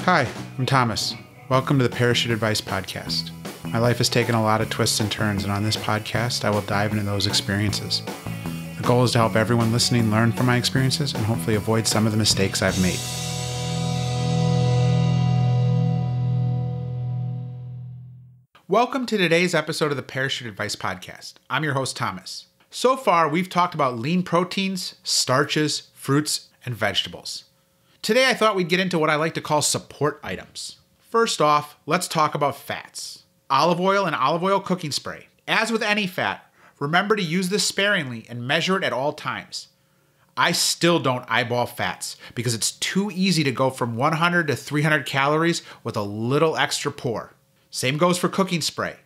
Hi, I'm Thomas. Welcome to the Parachute Advice Podcast. My life has taken a lot of twists and turns, and on this podcast, I will dive into those experiences. The goal is to help everyone listening learn from my experiences and hopefully avoid some of the mistakes I've made. Welcome to today's episode of the Parachute Advice Podcast. I'm your host, Thomas. So far, we've talked about lean proteins, starches, fruits, and vegetables. Today, I thought we'd get into what I like to call support items. First off, let's talk about fats. Olive oil and olive oil cooking spray. As with any fat, remember to use this sparingly and measure it at all times. I still don't eyeball fats because it's too easy to go from 100 to 300 calories with a little extra pour. Same goes for cooking spray.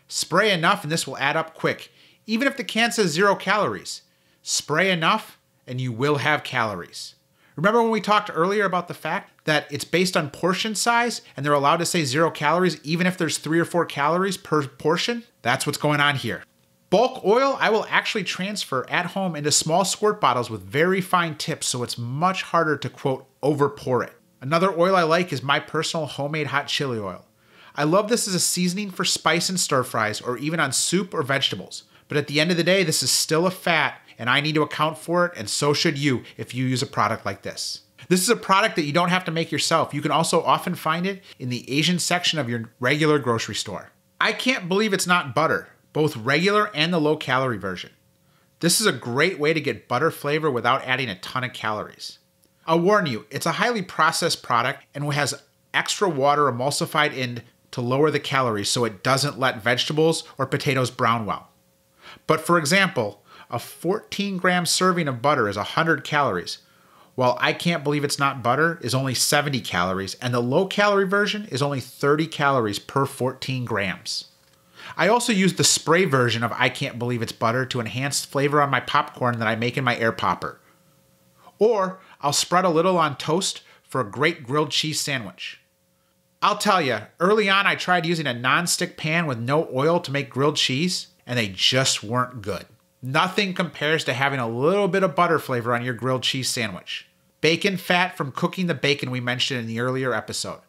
Spray enough and this will add up quick, even if the can says 0 calories. Spray enough and you will have calories. Remember when we talked earlier about the fact that it's based on portion size and they're allowed to say 0 calories even if there's 3 or 4 calories per portion? That's what's going on here. Bulk oil, I will actually transfer at home into small squirt bottles with very fine tips, so it's much harder to, quote, over pour it. Another oil I like is my personal homemade hot chili oil. I love this as a seasoning for spice and stir fries or even on soup or vegetables. But at the end of the day, this is still a fat and I need to account for it, and so should you if you use a product like this. This is a product that you don't have to make yourself. You can also often find it in the Asian section of your regular grocery store. I can't believe it's not butter, both regular and the low-calorie version. This is a great way to get butter flavor without adding a ton of calories. I'll warn you, it's a highly processed product and has extra water emulsified in to lower the calories so it doesn't let vegetables or potatoes brown well. But for example, a 14-gram serving of butter is 100 calories, while I can't believe it's not butter is only 70 calories, and the low-calorie version is only 30 calories per 14 grams. I also use the spray version of I can't believe it's butter to enhance flavor on my popcorn that I make in my air popper. Or I'll spread a little on toast for a great grilled cheese sandwich. I'll tell you, early on I tried using a non-stick pan with no oil to make grilled cheese, and they just weren't good. Nothing compares to having a little bit of butter flavor on your grilled cheese sandwich. Bacon fat from cooking the bacon we mentioned in the earlier episode.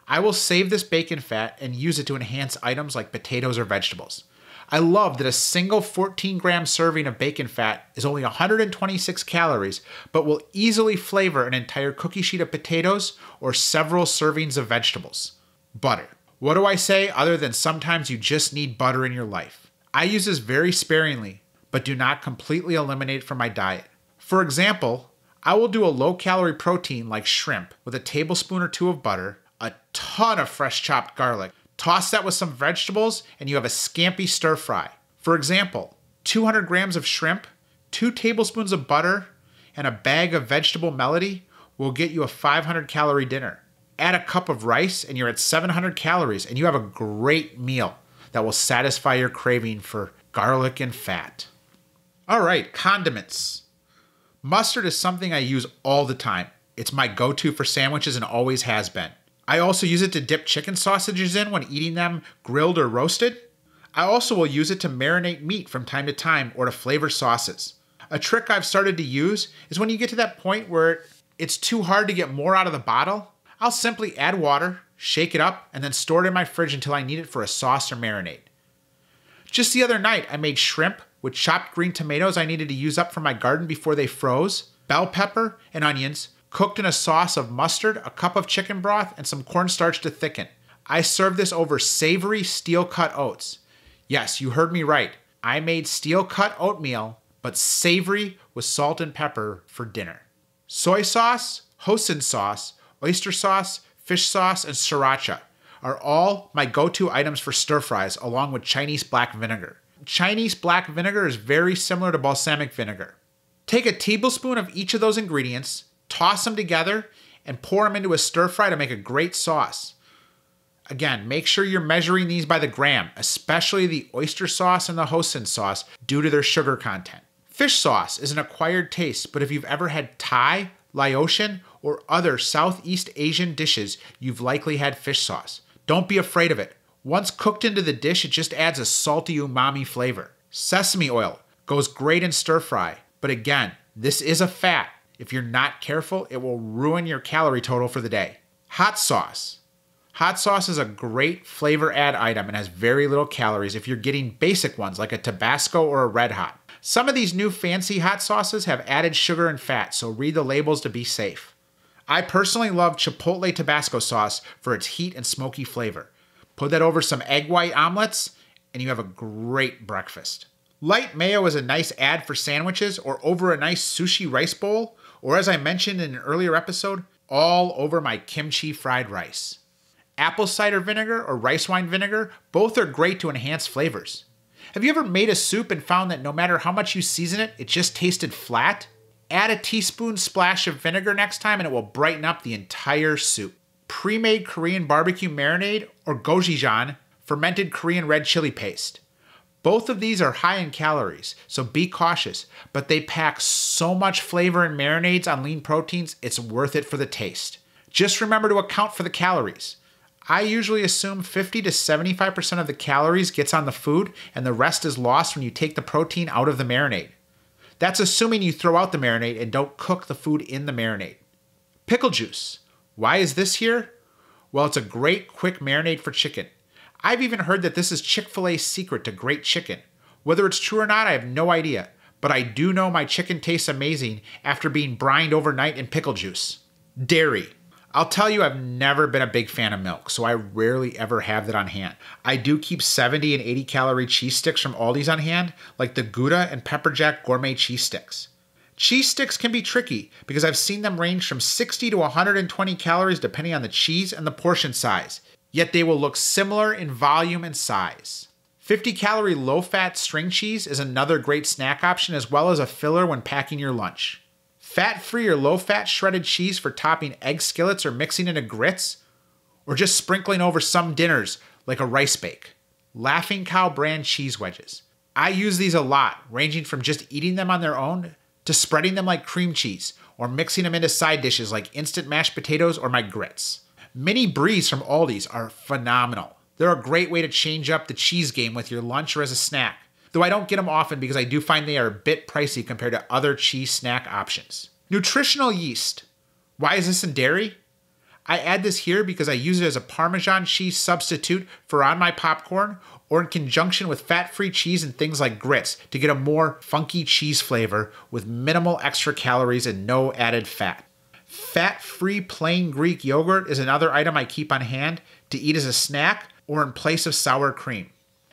I will save this bacon fat and use it to enhance items like potatoes or vegetables. I love that a single 14-gram serving of bacon fat is only 126 calories, but will easily flavor an entire cookie sheet of potatoes or several servings of vegetables. Butter. What do I say other than sometimes you just need butter in your life? I use this very sparingly, but do not completely eliminate it from my diet. For example, I will do a low-calorie protein like shrimp with a tablespoon or 2 of butter, a ton of fresh chopped garlic. Toss that with some vegetables and you have a scampi stir fry. For example, 200 grams of shrimp, 2 tablespoons of butter, and a bag of vegetable melody will get you a 500-calorie dinner. Add a cup of rice and you're at 700 calories and you have a great meal that will satisfy your craving for garlic and fat. All right, condiments. Mustard is something I use all the time. It's my go-to for sandwiches and always has been. I also use it to dip chicken sausages in when eating them grilled or roasted. I also will use it to marinate meat from time to time or to flavor sauces. A trick I've started to use is when you get to that point where it's too hard to get more out of the bottle, I'll simply add water, shake it up, and then store it in my fridge until I need it for a sauce or marinade. Just the other night, I made shrimp with chopped green tomatoes I needed to use up from my garden before they froze, bell pepper, and onions, cooked in a sauce of mustard, a cup of chicken broth, and some cornstarch to thicken. I served this over savory steel-cut oats. Yes, you heard me right. I made steel-cut oatmeal, but savory with salt and pepper for dinner. Soy sauce, hoisin sauce, oyster sauce, fish sauce, and sriracha are all my go-to items for stir fries, along with Chinese black vinegar. Chinese black vinegar is very similar to balsamic vinegar. Take a tablespoon of each of those ingredients, toss them together, and pour them into a stir fry to make a great sauce. Again, make sure you're measuring these by the gram, especially the oyster sauce and the hoisin sauce due to their sugar content. Fish sauce is an acquired taste, but if you've ever had Thai, Laotian, or other Southeast Asian dishes, you've likely had fish sauce. Don't be afraid of it. Once cooked into the dish, it just adds a salty umami flavor. Sesame oil goes great in stir fry, but again, this is a fat. If you're not careful, it will ruin your calorie total for the day. Hot sauce. Hot sauce is a great flavor add item and has very little calories if you're getting basic ones like a Tabasco or a Red Hot. Some of these new fancy hot sauces have added sugar and fat, so read the labels to be safe. I personally love Chipotle Tabasco sauce for its heat and smoky flavor. Put that over some egg white omelets, and you have a great breakfast. Light mayo is a nice add for sandwiches or over a nice sushi rice bowl, or as I mentioned in an earlier episode, all over my kimchi fried rice. Apple cider vinegar or rice wine vinegar, both are great to enhance flavors. Have you ever made a soup and found that no matter how much you season it, it just tasted flat? Add a teaspoon splash of vinegar next time and it will brighten up the entire soup. Pre-made Korean barbecue marinade or gochujang, fermented Korean red chili paste. Both of these are high in calories, so be cautious, but they pack so much flavor in marinades on lean proteins, it's worth it for the taste. Just remember to account for the calories. I usually assume 50 to 75% of the calories gets on the food and the rest is lost when you take the protein out of the marinade. That's assuming you throw out the marinade and don't cook the food in the marinade. Pickle juice. Why is this here? Well, it's a great quick marinade for chicken. I've even heard that this is Chick-fil-A's secret to great chicken. Whether it's true or not, I have no idea, but I do know my chicken tastes amazing after being brined overnight in pickle juice. Dairy. I'll tell you, I've never been a big fan of milk, so I rarely ever have that on hand. I do keep 70 and 80 calorie cheese sticks from Aldi's on hand, like the Gouda and Pepper Jack gourmet cheese sticks. Cheese sticks can be tricky because I've seen them range from 60 to 120 calories depending on the cheese and the portion size, yet they will look similar in volume and size. 50 calorie low-fat string cheese is another great snack option as well as a filler when packing your lunch. Fat-free or low-fat shredded cheese for topping egg skillets or mixing into grits, or just sprinkling over some dinners like a rice bake. Laughing Cow brand cheese wedges. I use these a lot, ranging from just eating them on their own to spreading them like cream cheese or mixing them into side dishes like instant mashed potatoes or my grits. Mini Bries from Aldi's are phenomenal. They're a great way to change up the cheese game with your lunch or as a snack. Though I don't get them often because I do find they are a bit pricey compared to other cheese snack options. Nutritional yeast. Why is this in dairy? I add this here because I use it as a Parmesan cheese substitute for on my popcorn or in conjunction with fat-free cheese and things like grits to get a more funky cheese flavor with minimal extra calories and no added fat. Fat-free plain Greek yogurt is another item I keep on hand to eat as a snack or in place of sour cream.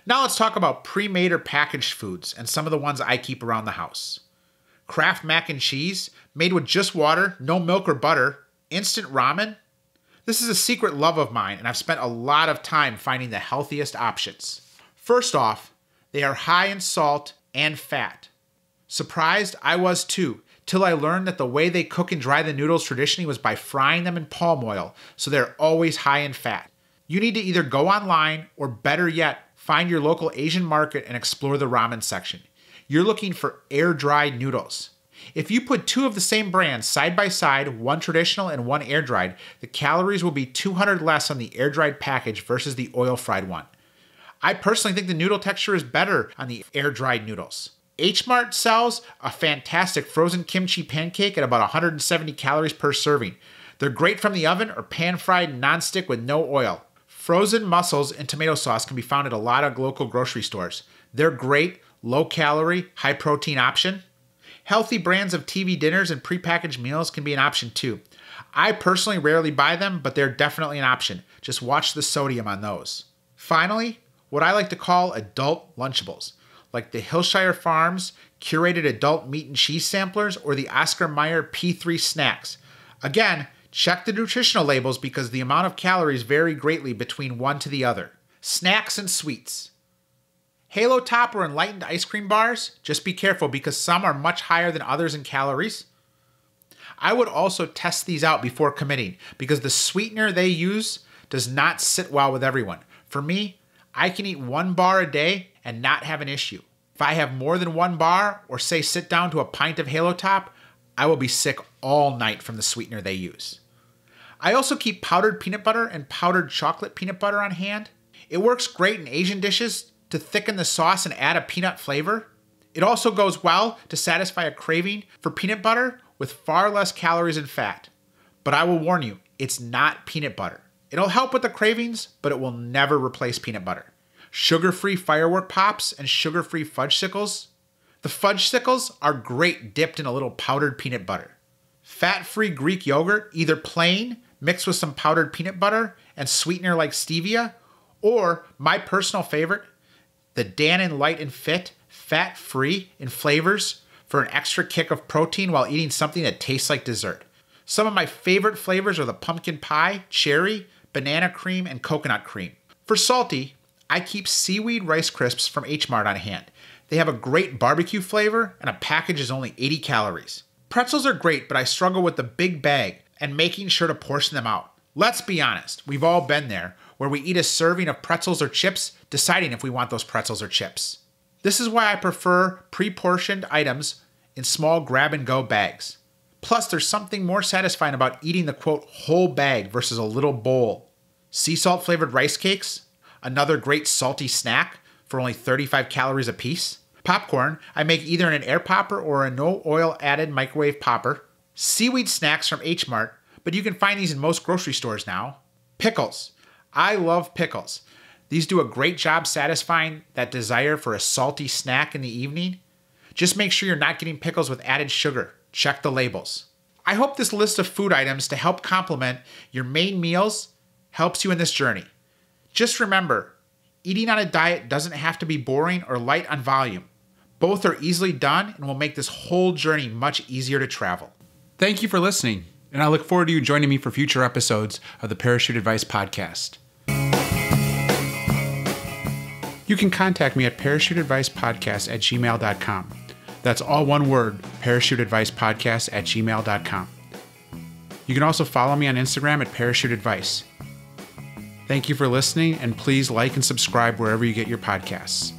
Now let's talk about pre-made or packaged foods and some of the ones I keep around the house. Kraft mac and cheese, made with just water, no milk or butter. Instant ramen. This is a secret love of mine, and I've spent a lot of time finding the healthiest options. First off, they are high in salt and fat. Surprised? I was too, till I learned that the way they cook and dry the noodles traditionally was by frying them in palm oil, so they're always high in fat. You need to either go online or better yet, find your local Asian market and explore the ramen section. You're looking for air-dried noodles. If you put two of the same brand side by side, one traditional and one air-dried, the calories will be 200 less on the air-dried package versus the oil-fried one. I personally think the noodle texture is better on the air-dried noodles. Mart sells a fantastic frozen kimchi pancake at about 170 calories per serving. They're great from the oven or pan-fried non-stick with no oil. Frozen mussels and tomato sauce can be found at a lot of local grocery stores. They're great, low-calorie, high-protein option. Healthy brands of TV dinners and prepackaged meals can be an option too. I personally rarely buy them, but they're definitely an option. Just watch the sodium on those. Finally, what I like to call adult Lunchables, like the Hillshire Farms curated adult meat and cheese samplers or the Oscar Mayer P3 snacks. Again, check the nutritional labels because the amount of calories vary greatly between one to the other. Snacks and sweets. Halo Top or Enlightened ice cream bars, just be careful because some are much higher than others in calories. I would also test these out before committing because the sweetener they use does not sit well with everyone. For me, I can eat one bar a day and not have an issue. If I have more than one bar or say sit down to a pint of Halo Top, I will be sick all night from the sweetener they use. I also keep powdered peanut butter and powdered chocolate peanut butter on hand. It works great in Asian dishes to thicken the sauce and add a peanut flavor. It also goes well to satisfy a craving for peanut butter with far less calories and fat. But I will warn you, it's not peanut butter. It'll help with the cravings, but it will never replace peanut butter. Sugar-free firework pops and sugar-free fudgesicles. The fudgesicles are great dipped in a little powdered peanut butter. Fat-free Greek yogurt, either plain, mixed with some powdered peanut butter and sweetener like stevia, or my personal favorite, the Dannon Light and Fit, fat-free in flavors for an extra kick of protein while eating something that tastes like dessert. Some of my favorite flavors are the pumpkin pie, cherry, banana cream, and coconut cream. For salty, I keep seaweed Rice Crisps from Mart on hand. They have a great barbecue flavor, and a package is only 80 calories. Pretzels are great, but I struggle with the big bag and making sure to portion them out. Let's be honest, we've all been there, where we eat a serving of pretzels or chips, deciding if we want those pretzels or chips. This is why I prefer pre-portioned items in small grab-and-go bags. Plus, there's something more satisfying about eating the, quote, whole bag versus a little bowl. Sea salt flavored rice cakes, another great salty snack for only 35 calories apiece. Popcorn, I make either in an air popper or a no oil added microwave popper. Seaweed snacks from Mart, but you can find these in most grocery stores now. Pickles. I love pickles. These do a great job satisfying that desire for a salty snack in the evening. Just make sure you're not getting pickles with added sugar. Check the labels. I hope this list of food items to help complement your main meals helps you in this journey. Just remember, eating on a diet doesn't have to be boring or light on volume. Both are easily done and will make this whole journey much easier to travel. Thank you for listening, and I look forward to you joining me for future episodes of the Parachute Advice Podcast. You can contact me at parachuteadvicepodcast@gmail.com. That's all one word, parachuteadvicepodcast@gmail.com. You can also follow me on Instagram at Parachute Advice. Thank you for listening, and please like and subscribe wherever you get your podcasts.